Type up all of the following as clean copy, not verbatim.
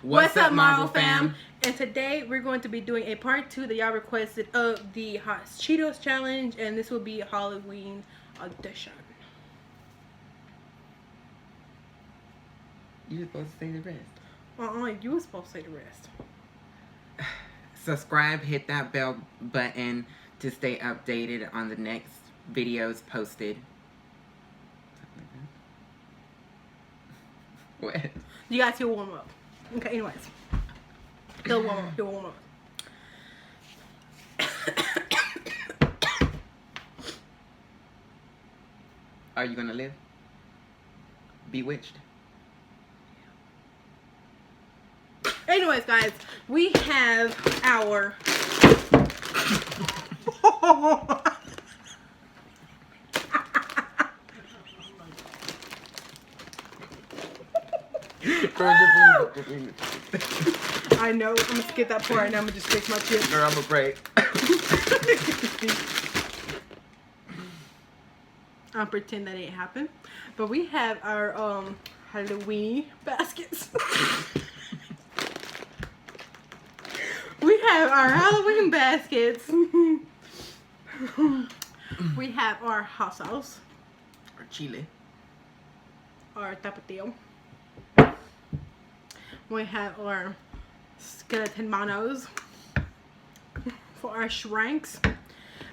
What's up, Marvel fam? And today we're going to be doing a part 2 that y'all requested of the Hot Cheetos challenge, and this will be a Halloween edition. You were supposed to say the rest. You were supposed to say the rest. Subscribe, hit that bell button to stay updated on the next videos posted. What? You guys he'll warm up. Okay, anyways. He'll warm up. He'll warm up. Are you gonna live? Bewitched? Anyways, guys, we have our I know. I'm gonna skip that part and I'm gonna just fix my chips. Girl, I'm afraid. I'll pretend that didn't happen. But we have our Halloween baskets. We have our Halloween baskets. We have our hot sauce. Or chile. Our tapatio. We have our skeleton monos for our shrinks.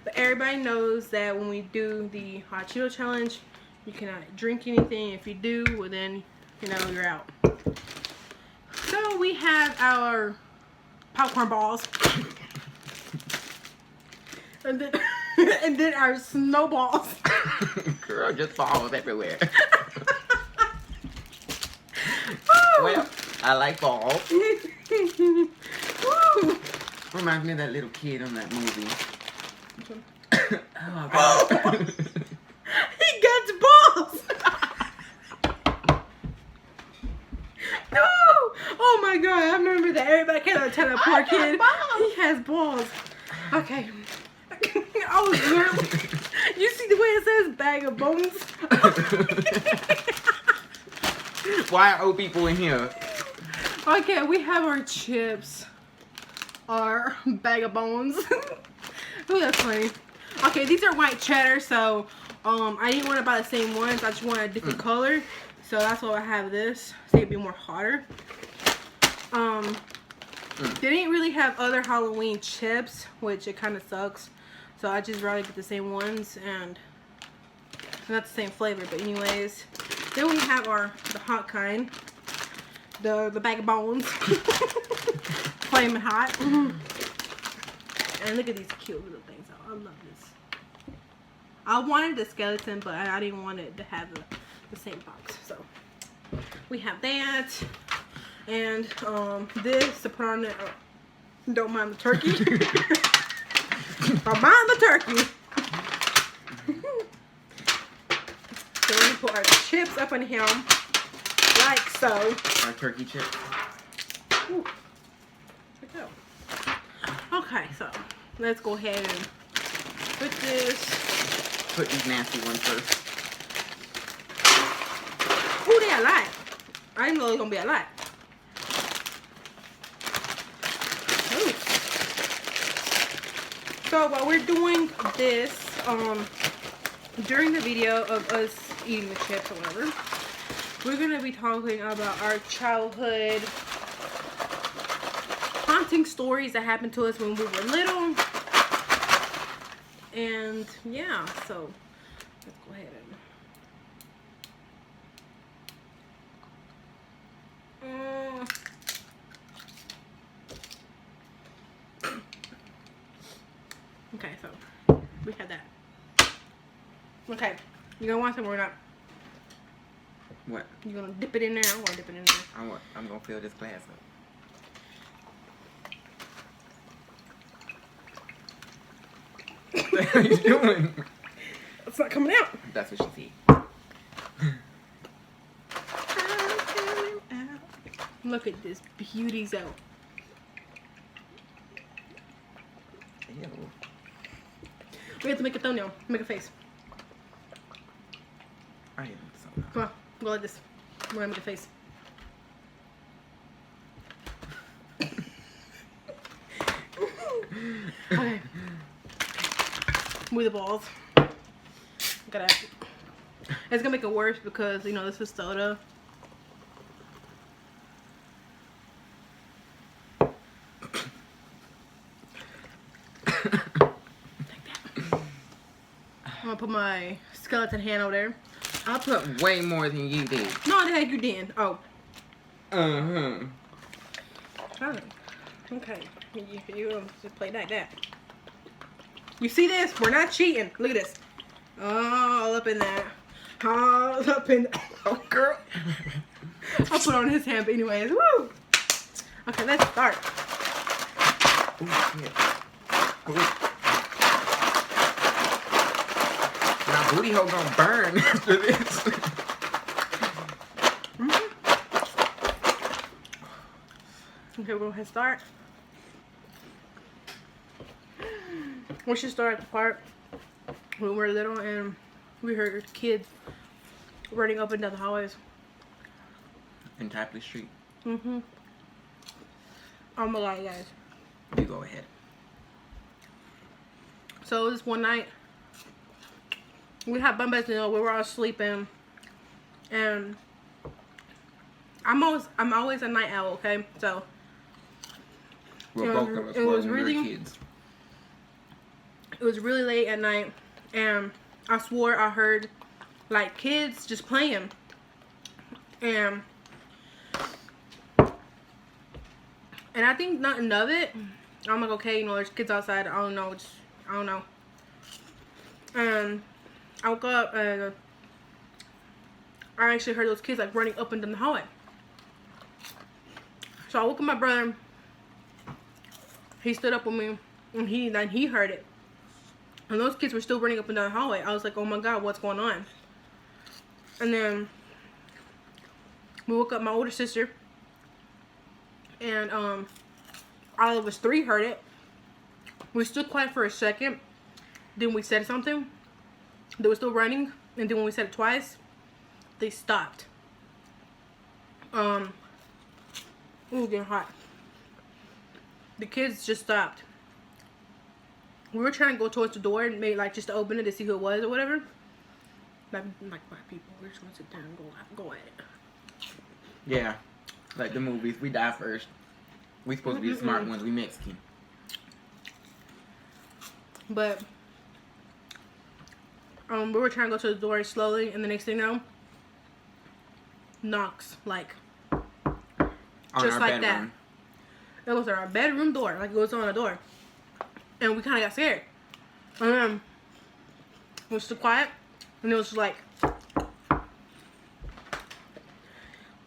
But everybody knows that when we do the Hot Cheeto challenge, you cannot drink anything. If you do, well then, you know, you're out. So we have our popcorn balls. and then our snowballs. Girl, just balls everywhere. Well, I like balls. Reminds me of that little kid on that movie. Oh, God. He gets balls. No! Oh my God! I remember that. Everybody can't tell that poor kid. He has balls. Okay. Oh, girl. You see the way it says bag of bones? Why are old people in here? Okay, we have our chips. Our bag of bones. Oh, that's funny. Okay, these are white cheddar, so I didn't want to buy the same ones. I just wanted a different color. So that's why I have this. So it'd be more hotter. They didn't really have other Halloween chips, which it kind of sucks. So I just rather get the same ones and not the same flavor. But anyways, then we have the hot kind, the bag of bones, flaming hot. And look at these cute little things. I love this. I wanted the skeleton, but I didn't want it to have the same box. So we have that. And this to put on it. Don't mind the turkey. Don't mind the turkey. So we're gonna put our chips up on him, like so. Our turkey chips. Ooh. Check it out. Okay, so let's go ahead and put this. Put these nasty ones first. Ooh, they a lot. I didn't know it was gonna be a lot. Ooh. So while we're doing this, during the video of us eating the chips or whatever, we're gonna be talking about our childhood haunting stories that happened to us when we were little. And yeah, so let's go ahead and okay, so we had that. Okay, you gonna want some or not? What? You gonna dip it in there? I want to dip it in there. I'm gonna fill this glass up. What the hell are you doing? It's not coming out. That's what she said. Look at this beauty's out. Ew. We have to make a thumbnail. Make a face. I am so. Come on, go like this. We're gonna make a face. Okay. With the balls. Gotta. It's gonna make it worse because you know this is soda. I'm gonna put my skeleton hand over there. I put way more than you did. No, the heck you didn't. Oh. Uh-huh. Okay. You don't just play like that. You see this? We're not cheating. Look at this. All up in that. All up in that. Oh, girl. I'll put on his hand, but anyways. Woo! Okay, let's start. Oh, shit. My booty hole gonna burn after this. Okay, we're gonna start. We should start at the part when we were little and we heard kids running up and down the hallways. In Tapley Street. I'm gonna lie, guys. You go ahead. So this one night, we had bunk beds, you know, we were all sleeping, and I'm always a night owl, okay? So We're both of us it was when we were really kids. It was really late at night, and I swore I heard like kids just playing, and I think nothing of it. I'm like, okay, you know, there's kids outside. I don't know. I don't know. And I woke up and I actually heard those kids like running up and down the hallway. So I woke up my brother. He stood up with me, and he heard it. And those kids were still running up and down the hallway. I was like, oh my God, what's going on? And then we woke up my older sister, and all of us three heard it. We stood quiet for a second. Then we said something. They were still running, and then when we said it twice, they stopped. Ooh, getting hot. The kids just stopped. We were trying to go towards the door and maybe like just to open it to see who it was or whatever. Like black people, we're just gonna sit down and go at it. Yeah, like the movies. We die first. We supposed to be the smart ones. We Mexican. But we were trying to go to the door slowly, and the next thing you know, knocks like just like that. It was our bedroom door, like it was on a door, and we kind of got scared. And then it was still quiet, and it was just like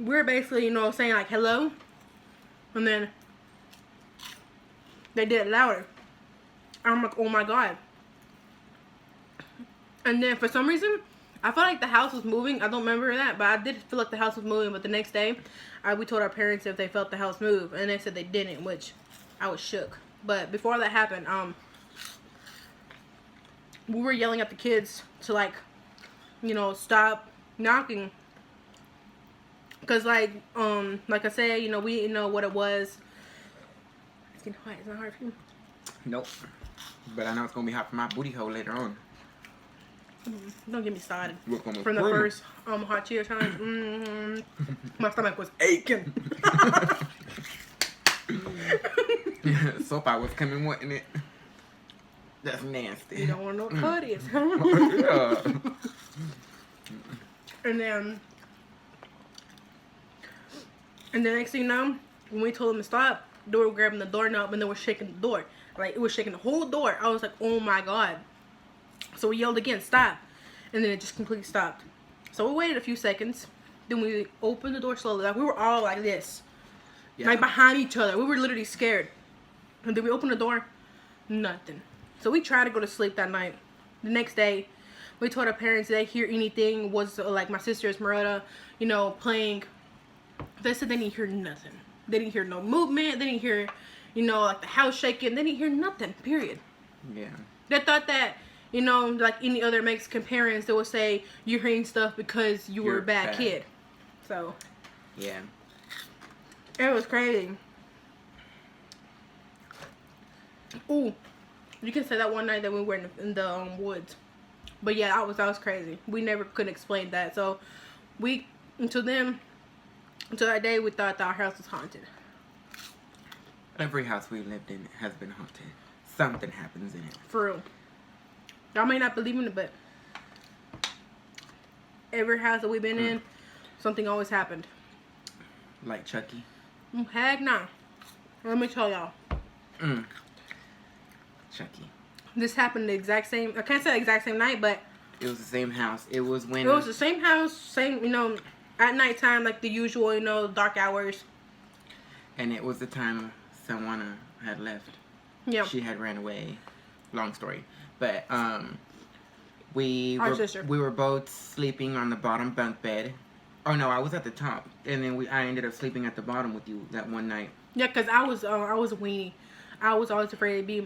we were basically, you know, saying like hello, and then they did it louder. I'm like, oh my God. And then for some reason, I felt like the house was moving. I don't remember that, but I did feel like the house was moving. But the next day, we told our parents if they felt the house move, and they said they didn't, which I was shook. But before that happened, we were yelling at the kids to like, you know, stop knocking. Cause like I said, you know, we didn't know what it was. It's getting hot. It's not hard for you. Nope. But I know it's gonna be hot for my booty hole later on. Don't get me started. From the first hot Cheetos challenge, my stomach was aching. Soap I was coming, wasn't it? That's nasty. You don't want no cutties. Yeah. And the next thing you know, when we told them to stop, they were grabbing the doorknob and they were shaking the door. Like, it was shaking the whole door. I was like, oh my God. So we yelled again, stop. And then it just completely stopped. So we waited a few seconds. Then we opened the door slowly. Like, we were all like this. Yeah. Like, behind each other. We were literally scared. And then we opened the door. Nothing. So we tried to go to sleep that night. The next day, we told our parents they hear anything. Was like my sister Esmeralda, you know, playing. They said they didn't hear nothing. They didn't hear no movement. They didn't hear, you know, like the house shaking. They didn't hear nothing, period. Yeah. They thought that, you know, like any other Mexican parents, they would say, you're hearing stuff because you were a bad kid. So. Yeah. It was crazy. Ooh, you can say that one night that we were in the woods. But yeah, that was crazy. We never could explain that. So until that day, we thought that our house was haunted. Every house we lived in has been haunted. Something happens in it. For real. Y'all may not believe in it, but every house that we've been in, something always happened. Like Chucky? Heck nah. Let me tell y'all. Chucky. This happened the exact same, I can't say the exact same night, but it was the same house. It was when... It was the same house, same, at nighttime, like the usual, dark hours. And it was the time someone had left. Yeah. She had ran away. Long story. But, we were both sleeping on the bottom bunk bed. Oh, no, I was at the top. And then I ended up sleeping at the bottom with you that one night. Yeah, because I was a weenie. I was always afraid to be,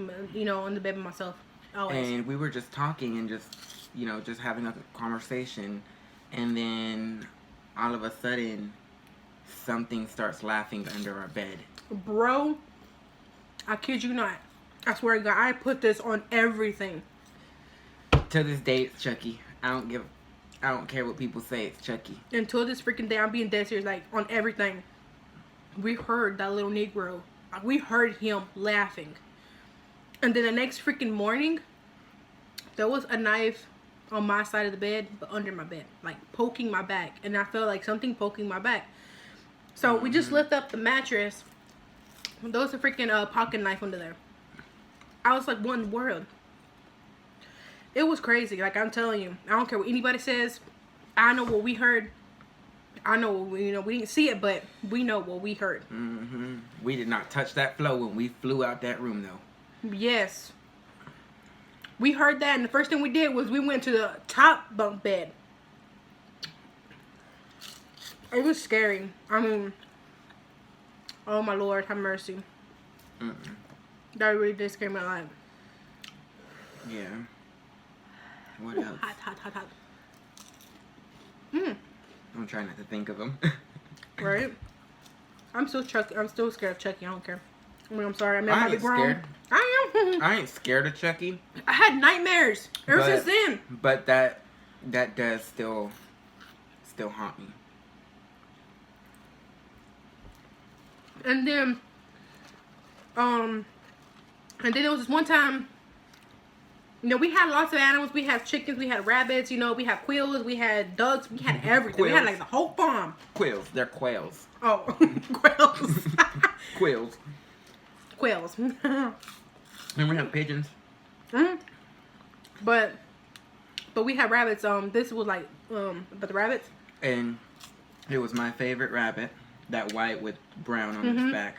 on the bed by myself. Always. And we were just talking and just having a conversation. And then, all of a sudden, something starts laughing under our bed. Bro, I kid you not. I swear to God, I put this on everything. To this day, it's Chucky. I don't care what people say, it's Chucky. Until this freaking day, I'm being dead serious, like, on everything. We heard that little Negro. We heard him laughing. And then the next freaking morning, there was a knife on my side of the bed, but under my bed. Like, poking my back. And I felt like something poking my back. So, we just lift up the mattress. There was a freaking pocket knife under there. I was like, what in the world? It was crazy. Like, I'm telling you. I don't care what anybody says. I know what we heard. I know what we didn't see it, but we know what we heard. We did not touch that floor when we flew out that room, though. Yes. We heard that, and the first thing we did was we went to the top bunk bed. It was scary. I mean, oh my Lord, have mercy. That really did scare me alive. Yeah. What else? Hot. I'm trying not to think of them. Right? I'm still scared of Chucky. I don't care. I mean, I'm sorry. I mean, I I'm ain't grown. scared. I am. I ain't scared of Chucky. I had nightmares ever since then. But that does still haunt me. And then there was this one time, we had lots of animals. We had chickens, we had rabbits, we had quails, we had ducks, we had everything. Quails. We had like the whole farm. Quails. They're quails. Oh, quails. Quails. Quails. And we have pigeons. But we had rabbits. This was like, but the rabbits. And it was my favorite rabbit, that white with brown on its back.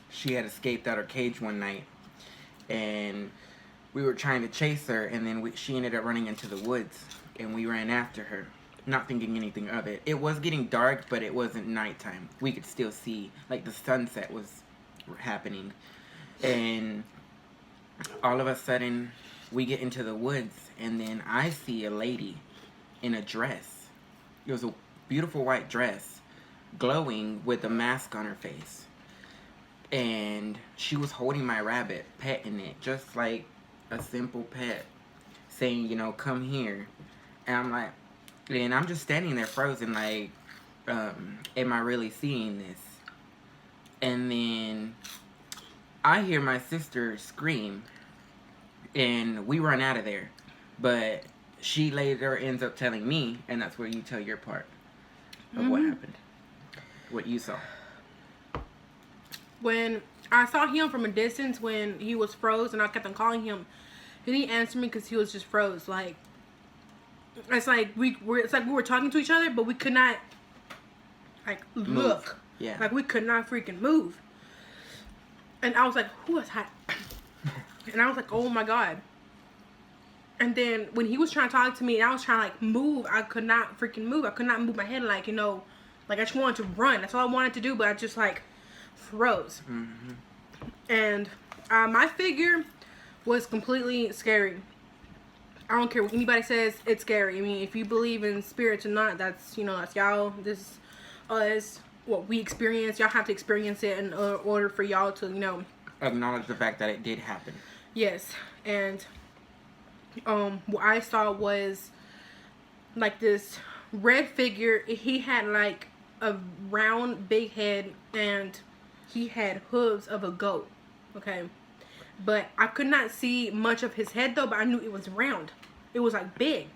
She had escaped out her cage one night, and we were trying to chase her, and then she ended up running into the woods, and we ran after her, not thinking anything of it. It was getting dark, but it wasn't nighttime. We could still see, like, the sunset was happening. And all of a sudden, we get into the woods, and then I see a lady in a dress. It was a beautiful white dress, glowing with a mask on her face. And she was holding my rabbit, petting it, just like a simple pet, saying, come here. And I'm like, and I'm just standing there frozen, like, am I really seeing this? And then I hear my sister scream, and we run out of there. But she later ends up telling me, and that's where you tell your part of what happened, what you saw. When I saw him from a distance, when he was froze, and I kept on calling him, he didn't answer me because he was just froze. Like, it's like we were talking to each other, but we could not, like, look. Move. Yeah. Like, we could not freaking move. And I was like, who is that? And I was like, oh my God. And then when he was trying to talk to me, and I was trying to, like, move, I could not freaking move. I could not move my head, like, like, I just wanted to run. That's all I wanted to do, but I just, like, froze. And my figure was completely scary. I don't care what anybody says, it's scary. I mean, if you believe in spirits or not, that's, that's y'all. This is us, what we experience. Y'all have to experience it in order for y'all to, acknowledge the fact that it did happen. Yes, and what I saw was like this red figure. He had like a round big head, and he had hooves of a goat. Okay, but I could not see much of his head though, but I knew it was round. It was like big.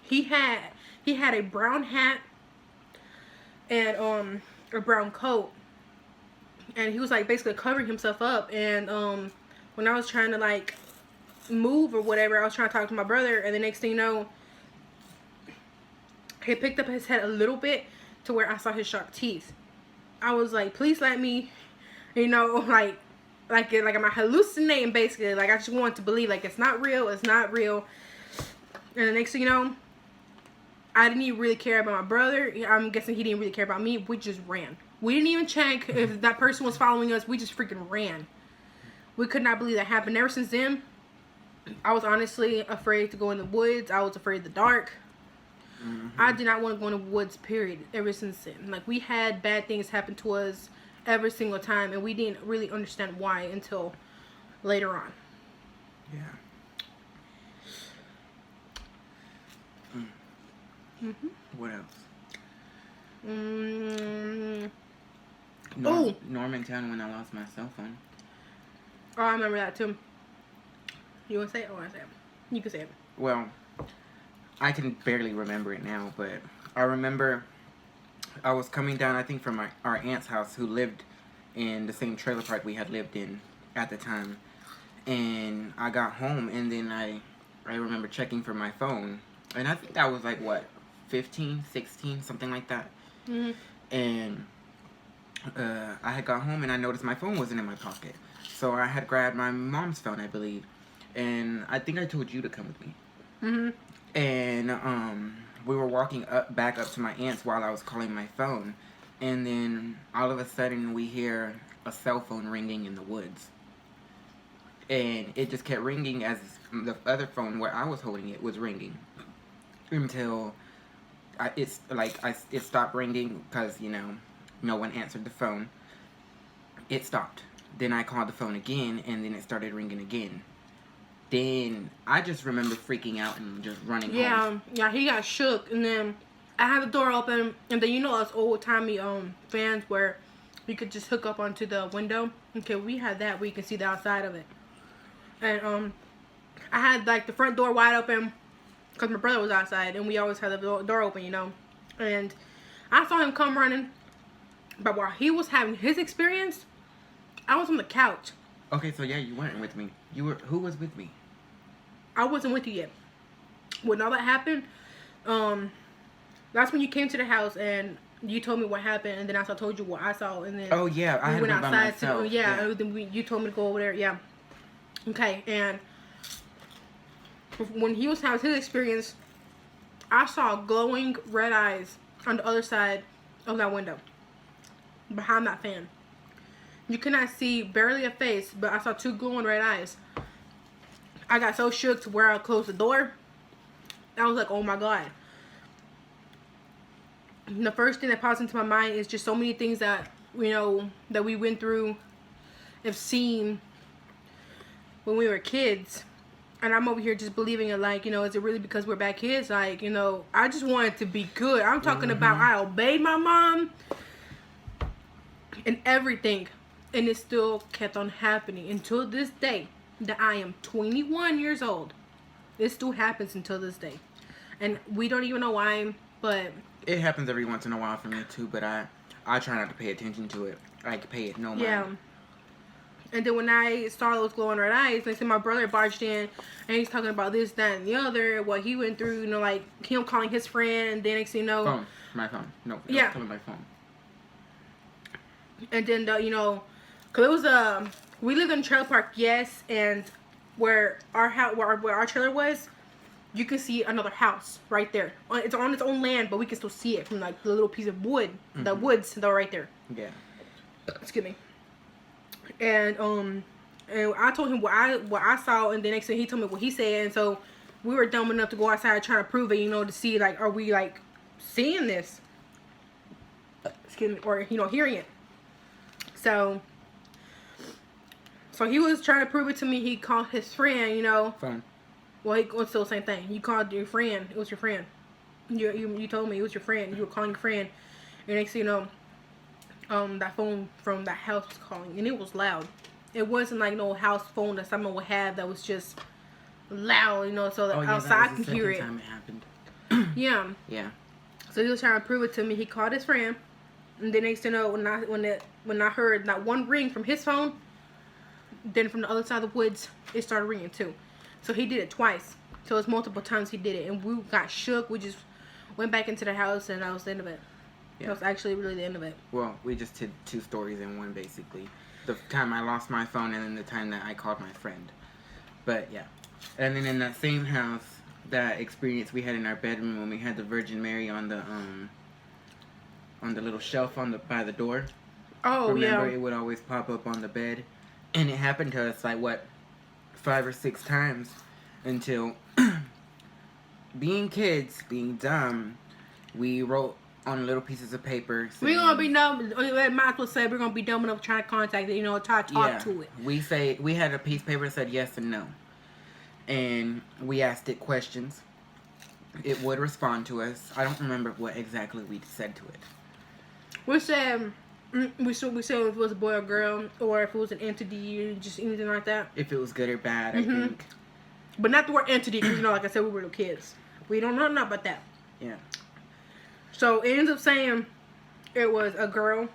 He had a brown hat and a brown coat, and he was like basically covering himself up. And when I was trying to like move or whatever, I was trying to talk to my brother, and the next thing you know, he picked up his head a little bit to where I saw his sharp teeth. I was like, please let me, you know, like am I hallucinating basically? Like I just want to believe like it's not real, it's not real. And the next thing you know, I didn't even really care about my brother. I'm guessing he didn't really care about me. We just ran. We didn't even check if that person was following us. We just freaking ran. We could not believe that happened. Ever since then, I was honestly afraid to go in the woods. I was afraid of the dark. I did not want to go in the woods, period, ever since then. Like, we had bad things happen to us every single time, and we didn't really understand why until later on. Yeah. What else? Normantown when I lost my cell phone. Oh, I remember that too. You want to say it or want to say it? You can say it. Well, I can barely remember it now, but I remember I was coming down, I think, from our aunt's house, who lived in the same trailer park we had lived in at the time. And I got home, and then I remember checking for my phone. And I think that was like, what, 15, 16, something like that. And I had got home, and I noticed my phone wasn't in my pocket. So I had grabbed my mom's phone, I believe. And I think I told you to come with me. And we were walking back up to my aunt's while I was calling my phone. And then all of a sudden we hear a cell phone ringing in the woods. And it just kept ringing as the other phone where I was holding it was ringing. Until it stopped ringing because, you know, no one answered the phone. It stopped. Then I called the phone again, and then it started ringing again. Then I just remember freaking out and just running home. Yeah, he got shook, and then I had the door open, and then you know us old-timey fans where you could just hook up onto the window. Okay, we had that where you can see the outside of it. And I had like the front door wide open because my brother was outside, and we always had the door open, you know. And I saw him come running, but while he was having his experience, I was on the couch. Okay, so yeah, you weren't with me. Who was with me? I wasn't with you yet. When all that happened, that's when you came to the house and you told me what happened, and then I told you what I saw, and then oh yeah, I went outside by myself. And then you told me to go over there. Yeah. Okay, and when he was having his experience, I saw glowing red eyes on the other side of that window, behind that fan. You could not see barely a face, but I saw two glowing red eyes. I got so shook to where I closed the door. I was like, oh my God. The first thing that pops into my mind is just so many things that, you know, that we went through and seen when we were kids. And I'm over here just believing it, like, you know, is it really because we're bad kids? Like, you know, I just wanted to be good. I'm talking about I obeyed my mom and everything. And it still kept on happening until this day that I am 21 years old. It still happens until this day. And we don't even know why, but it happens every once in a while for me too, but I try not to pay attention to it. I pay it no mind. Yeah. And then when I saw those glowing red eyes, they said my brother barged in and he's talking about this, that, and the other, what he went through, you know, like him calling his friend, and then next thing you know, my phone. No, yeah, calling my phone. And then you know, cause it was we lived in a trailer park, yes, and where our house, where our trailer was, you can see another house right there. It's on its own land, but we can still see it from like the little piece of wood, the woods that are right there. Yeah. Excuse me. And I told him what I saw, and the next thing he told me what he said, and so we were dumb enough to go outside trying to prove it, you know, to see like, are we like seeing this? Excuse me, or you know, hearing it. So So he was trying to prove it to me. He called his friend, you know. Phone. Well, it's still the same thing. You called your friend. It was your friend. You told me it was your friend. You were calling your friend. And next thing you know, that phone from that house was calling. And it was loud. It wasn't like no house phone that someone would have that was just loud, you know, so that outside can hear it. Time it happened. Yeah. Yeah. So he was trying to prove it to me. He called his friend. And then next thing you know, when I heard that one ring from his phone, then from the other side of the woods, it started ringing too. So he did it twice. So it's multiple times he did it. And we got shook. We just went back into the house, and that was the end of it. Yeah. That was actually really the end of it. Well, we just did 2 stories in one, basically. The time I lost my phone, and then the time that I called my friend. But, yeah. And then in that same house, that experience we had in our bedroom when we had the Virgin Mary on the little shelf by the door. Oh, Remember, yeah. it would always pop up on the bed. And it happened to us, like, 5 or 6 times until, being kids, being dumb, we wrote on little pieces of paper. We're going to be dumb. Might as well say we're going to be dumb enough trying to contact it, you know, try to talk to it. We had a piece of paper that said yes and no. And we asked it questions. It would respond to us. I don't remember what exactly we said to it. We said if it was a boy or girl, or if it was an entity, just anything like that. If it was good or bad, I think. But not the word entity, because, you know, like I said, we were little kids. We don't know nothing about that. Yeah. So it ends up saying it was a girl.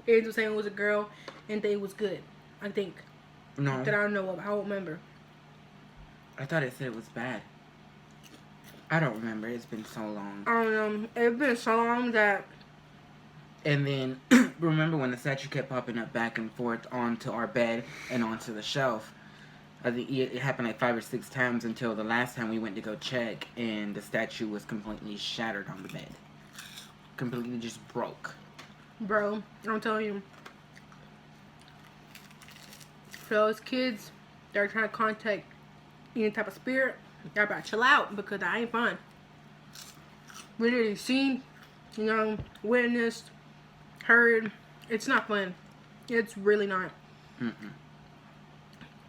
It ends up saying it was a girl, and it was good, I think. No. That I don't know of. I don't remember. I thought it said it was bad. I don't remember. It's been so long. I don't know. It's been so long that... And then, remember when the statue kept popping up back and forth onto our bed and onto the shelf? I think it happened like 5 or 6 times until the last time we went to go check, and the statue was completely shattered on the bed. Completely just broke. Bro, I'm telling you. For those kids that are trying to contact any type of spirit, y'all better chill out, because that ain't fun. We literally seen, you know, witnessed, heard. It's not fun. It's really not. Mm-mm.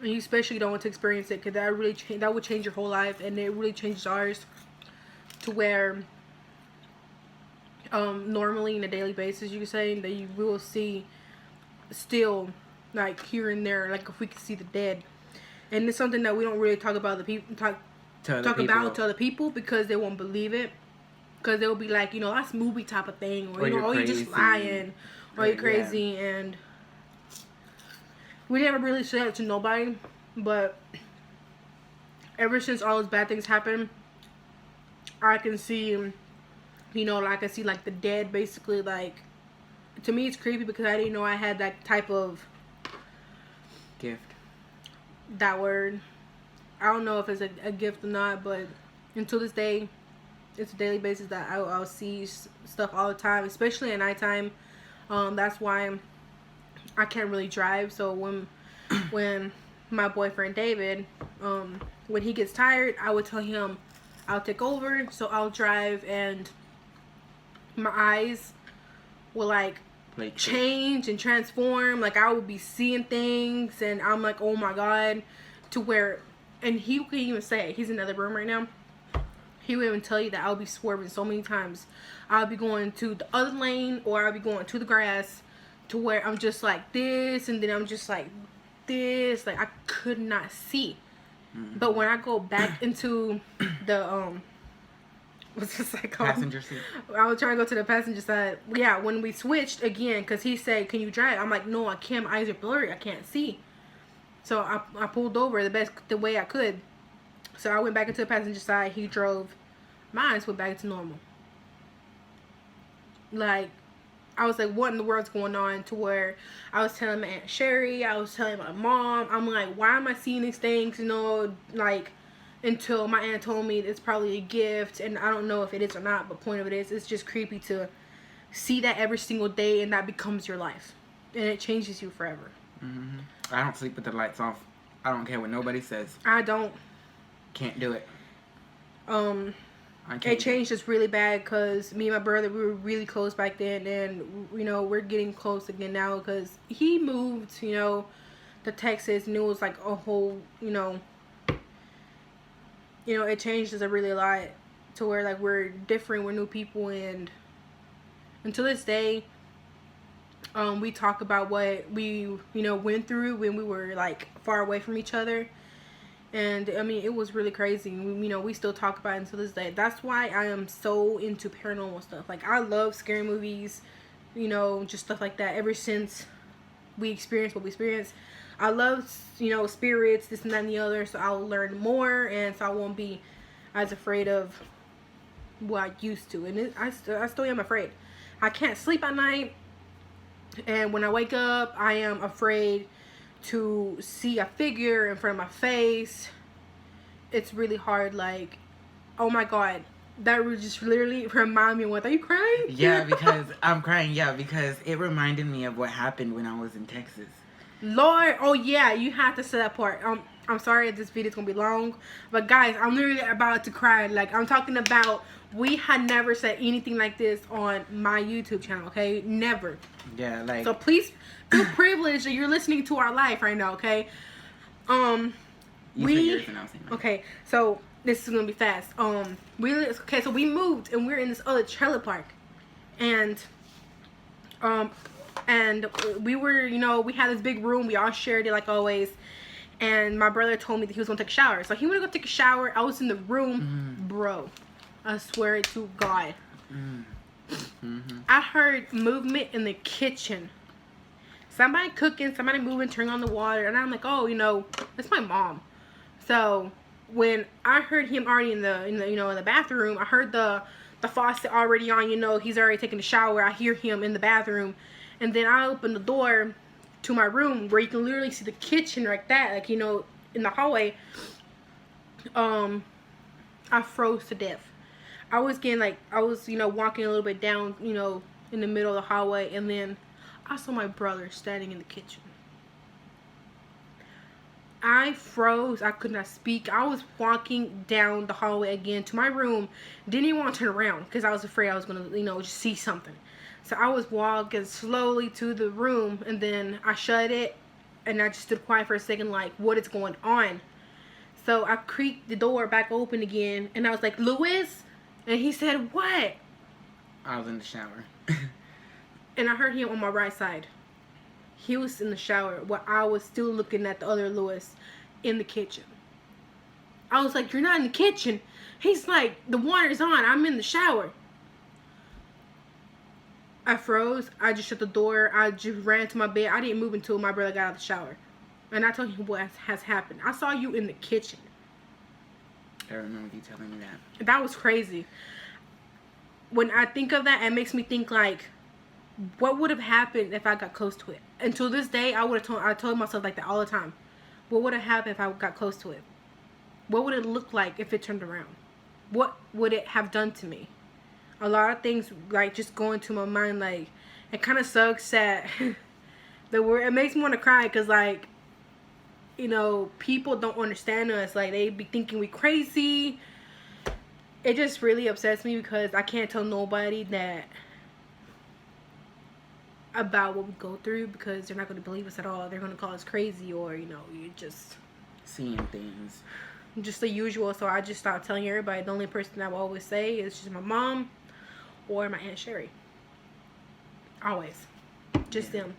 And you especially don't want to experience it, because that really that would change your whole life, and it really changes ours to where normally on a daily basis, you could say, that you will see still, like, here and there, like if we could see the dead. And it's something that we don't really talk about to other people, because they won't believe it, because they'll be like, you know, that's movie type of thing, or you know, oh, you're just lying, or you're crazy. And we never really said it to nobody, but ever since all those bad things happened, I can see, you know, like I see like the dead, basically. Like, to me it's creepy, because I didn't know I had that type of gift. That word, I don't know if it's a gift or not, but until this day, it's a daily basis that I'll see stuff all the time, especially at nighttime. That's why I can't really drive. So when my boyfriend David, when he gets tired, I would tell him I'll take over, so I'll drive, and my eyes will like change and transform. Like, I would be seeing things, and I'm like, oh my god, to where, and he could even say, he's in another room right now, he would even tell you that I'll be swerving so many times. I'll be going to the other lane, or I'll be going to the grass, to where I'm just like this, and then I'm just like this, like I could not see. But when I go back into the what's this like called? Passenger seat. I was trying to go to the passenger side. Yeah, when we switched again, because he said, can you drive? I'm like, no, I can't. My eyes are blurry. I can't see. So I pulled over the way I could. So I went back into the passenger side. He drove. My eyes went back to normal. Like, I was like, what in the world's going on? To where I was telling my Aunt Sherry, I was telling my mom, I'm like, why am I seeing these things? You know, like, until my aunt told me it's probably a gift, and I don't know if it is or not, but point of it is, it's just creepy to see that every single day, and that becomes your life, and it changes you forever. I don't sleep with the lights off. I don't care what nobody says. I don't. Can't do it. It changed us really bad, because me and my brother, we were really close back then, and you know, we're getting close again now, because he moved, you know, to Texas, and it was like a whole, it changed us a really lot to where like we're different, we're new people, and until this day, we talk about what we went through when we were like far away from each other. And I mean, it was really crazy. We still talk about it until this day. That's why I am so into paranormal stuff. Like, I love scary movies, just stuff like that. Ever since we experienced what we experienced, I love, spirits, this and that and the other. So I'll learn more, and so I won't be as afraid of what I used to. And I still am afraid. I can't sleep at night, and when I wake up, I am afraid to see a figure in front of my face. It's really hard. Like, oh my god, that would just literally remind me of what. Are you crying? Yeah, because I'm crying. Yeah, because it reminded me of what happened when I was in Texas. Lord, oh yeah, you have to say that part. I'm sorry if this video is gonna be long, but guys, I'm literally about to cry. Like, I'm talking about, we had never said anything like this on my YouTube channel, okay? Never. Yeah, like. So please feel privileged that you're listening to our life right now, okay? You say yours and I'll say mine. Okay, so this is gonna be fast. So we moved and we're in this other trailer park, and we were, we had this big room. We all shared it like always. And my brother told me that he was gonna take a shower, so he went to go take a shower. I was in the room, bro. I swear to God. I heard movement in the kitchen. Somebody cooking, somebody moving, turning on the water, and I'm like, oh, that's my mom. So when I heard him already in the bathroom, I heard the faucet already on. He's already taking a shower. I hear him in the bathroom, and then I open the door to my room where you can literally see the kitchen like that, like in the hallway. I froze to death. I was walking a little bit down, in the middle of the hallway, and then I saw my brother standing in the kitchen. I froze. I could not speak. I was walking down the hallway again to my room. Didn't even want to turn around because I was afraid I was going to, just see something. So I was walking slowly to the room, and then I shut it, and I just stood quiet for a second like, what is going on? So I creaked the door back open again, and I was like, Louis? And he said, what? I was in the shower. And I heard him on my right side. He was in the shower while I was still looking at the other Louis in the kitchen. I was like, you're not in the kitchen. He's like, the water's on. I'm in the shower. I froze. I just shut the door. I just ran to my bed. I didn't move until my brother got out of the shower. And I told him what has happened. I saw you in the kitchen. I remember you telling me that. That was crazy. When I think of that, it makes me think like, what would have happened if I got close to it? Until this day, I told myself like that all the time. What would have happened if I got close to it? What would it look like if it turned around? What would it have done to me? A lot of things like just go into my mind. Like, it kind of sucks that it makes me want to cry because like, people don't understand us. Like, they be thinking we crazy. It just really upsets me because I can't tell nobody that about what we go through because they're not going to believe us at all. They're going to call us crazy, or you're just seeing things, just the usual. So I just stopped telling everybody. The only person I will always say is just my mom or my Aunt Sherry. Always, just them.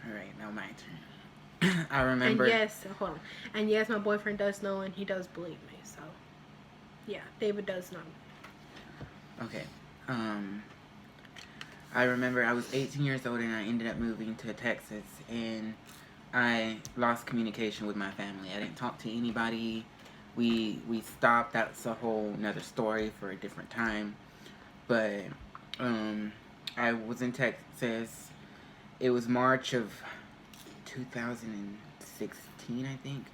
All right, now my turn. I remember. And yes, hold on. And yes, my boyfriend does know, and he does believe me. So yeah, David does know. Okay. I remember I was 18 years old and I ended up moving to Texas, and I lost communication with my family. I didn't talk to anybody. We stopped. That's a whole nother story for a different time. But I was in Texas. It was March of 2016, I think.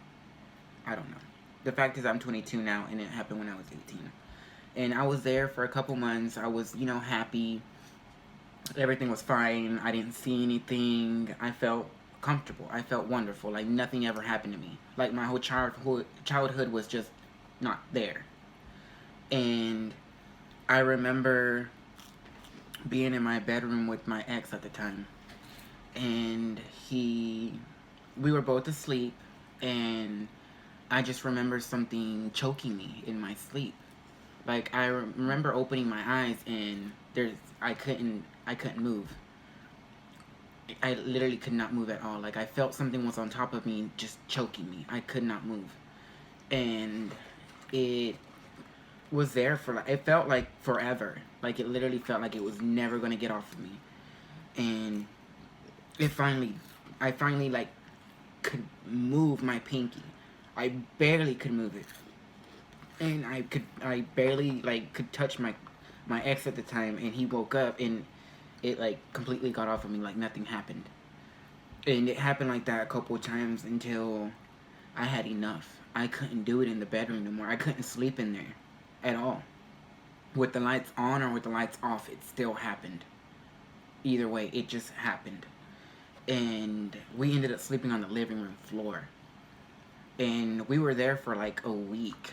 I don't know. The fact is I'm 22 now, and it happened when I was 18. And I was there for a couple months. I was, happy. Everything was fine. I didn't see anything. I felt comfortable. I felt wonderful. Like nothing ever happened to me. Like my whole childhood was just not there. And I remember being in my bedroom with my ex at the time. And he we were both asleep, and I just remember something choking me in my sleep. Like, I remember opening my eyes, and I couldn't move. I literally could not move at all. Like, I felt something was on top of me, just choking me. I could not move. And it was there for, like, it felt like forever. Like, it literally felt like it was never going to get off of me. And I finally, like, could move my pinky. I barely could move it. And I barely, like, could touch my ex at the time, and he woke up, and it, like, completely got off of me, like nothing happened. And it happened like that a couple of times until I had enough. I couldn't do it in the bedroom anymore. I couldn't sleep in there at all. With the lights on or with the lights off, it still happened. Either way, it just happened. And we ended up sleeping on the living room floor. And we were there for like a week,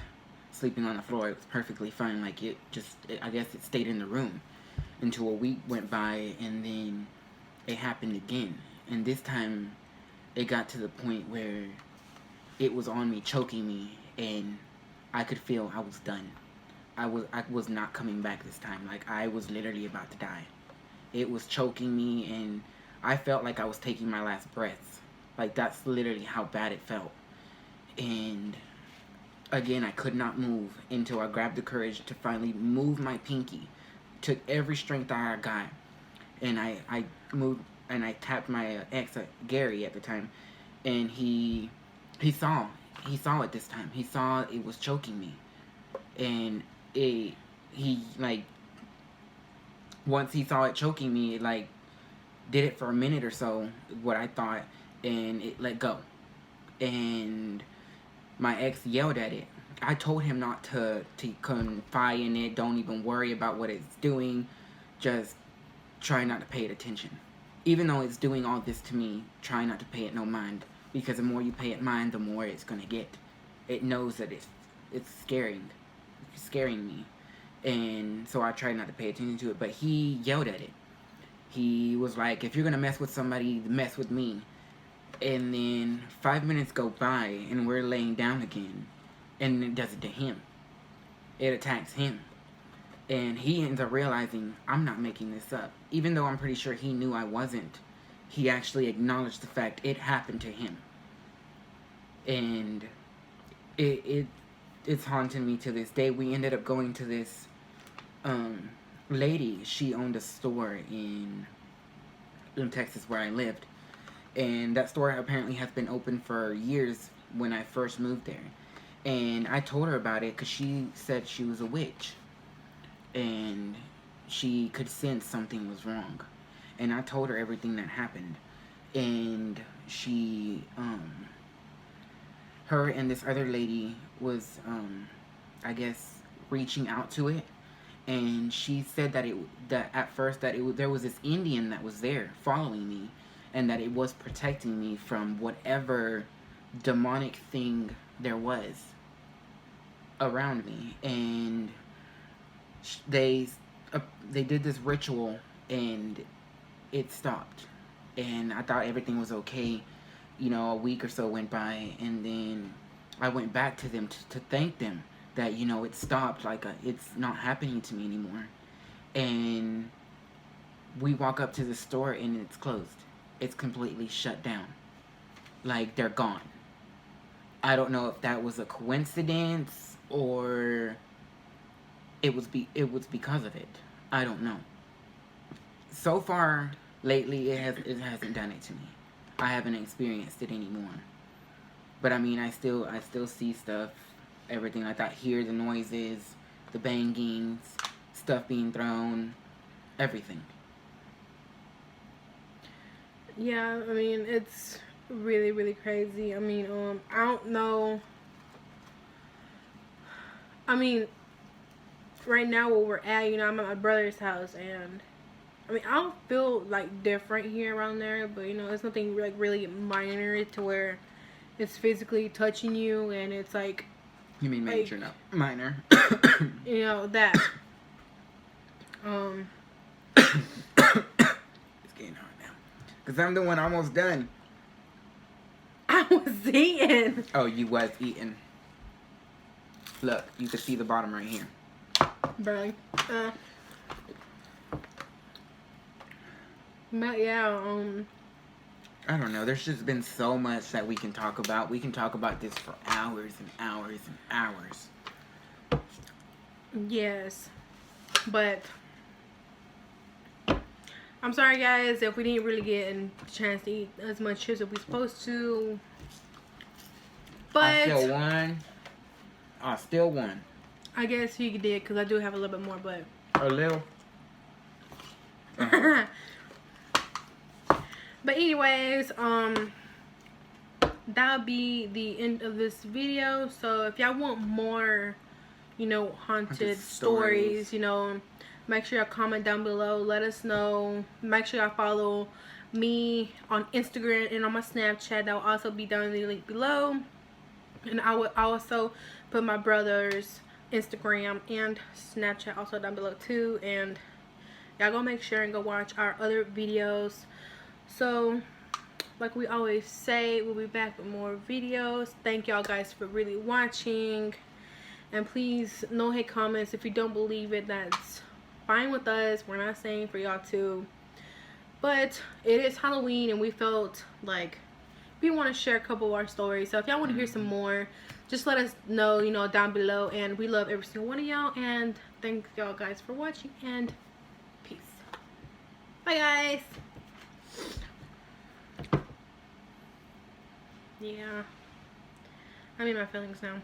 sleeping on the floor. It was perfectly fine. Like, I guess it stayed in the room until a week went by, and then it happened again. And this time, it got to the point where it was on me, choking me, and I could feel I was done. I was not coming back this time. Like, I was literally about to die. It was choking me, and I felt like I was taking my last breaths. Like, that's literally how bad it felt. And again, I could not move until I grabbed the courage to finally move my pinky. Took every strength I got, and I moved, and I tapped my ex, Gary, at the time, and he saw it this time. He saw it was choking me, and he like, once he saw it choking me, it like did it for a minute or so, what I thought, and it let go. And my ex yelled at it. I told him not to confide in it. Don't even worry about what it's doing. Just try not to pay it attention. Even though it's doing all this to me, try not to pay it no mind. Because the more you pay it mind, the more it's gonna get. It knows that it's scaring me. And so I tried not to pay attention to it. But he yelled at it. He was like, if you're gonna mess with somebody, mess with me. And then 5 minutes go by, and we're laying down again. And it does it to him. It attacks him. And he ends up realizing, I'm not making this up. Even though I'm pretty sure he knew I wasn't, he actually acknowledged the fact it happened to him. And it's haunting me to this day. We ended up going to this lady. She owned a store in Texas where I lived. And that store apparently has been open for years when I first moved there. And I told her about it because she said she was a witch. And she could sense something was wrong. And I told her everything that happened. And she, her and this other lady was, I guess, reaching out to it. And she said that at first there was this Indian that was there following me. And that it was protecting me from whatever demonic thing there was around me. And they did this ritual, and it stopped. And I thought everything was okay. You know, a week or so went by, and then I went back to them to thank them that, you know, it stopped. Like, it's not happening to me anymore. And we walk up to the store, and it's closed. It's completely shut down. Like, they're gone. I don't know if that was a coincidence or it was because of it. I don't know. So far lately, it hasn't done it to me. I haven't experienced it anymore. But I mean, I still see stuff, everything like that. Hear the noises, the bangings, stuff being thrown, everything. Yeah, I mean, it's really, really crazy. I mean, I don't know. I mean, right now where we're at, you know, I'm at my brother's house, and I mean, I don't feel like different here around there, but you know, it's nothing like really minor to where it's physically touching you, and it's like. You mean major, like, no, minor. You know that. It's getting hard now. Because I'm the one almost done. eating. Oh, you was eating. Look, you can see the bottom right here. Barely. But yeah, I don't know. There's just been so much that we can talk about. We can talk about this for hours and hours and hours. yes. But I'm sorry guys if we didn't really get a chance to eat as much chips as we supposed to. But I still won. I still won. I guess you did because I do have a little bit more, but A little. but anyways, that'll be the end of this video. So if y'all want more, you know, haunted stories, you know, make sure y'all comment down below. Let us know. Make sure y'all follow me on Instagram and on my Snapchat. That will also be down in the link below. And I will also put my brother's Instagram and Snapchat also down below too. And y'all go make sure and go watch our other videos. So like we always say, we'll be back with more videos. Thank y'all guys for really watching. And please, no hate comments. If you don't believe it, that's fine with us. We're not saying for y'all to. But it is Halloween and we felt like we want to share a couple of our stories. So if y'all want to hear some more, just let us know, you know, down below. And we love every single one of y'all. And thank y'all guys for watching. And peace. Bye guys. Yeah. I'm in my feelings now.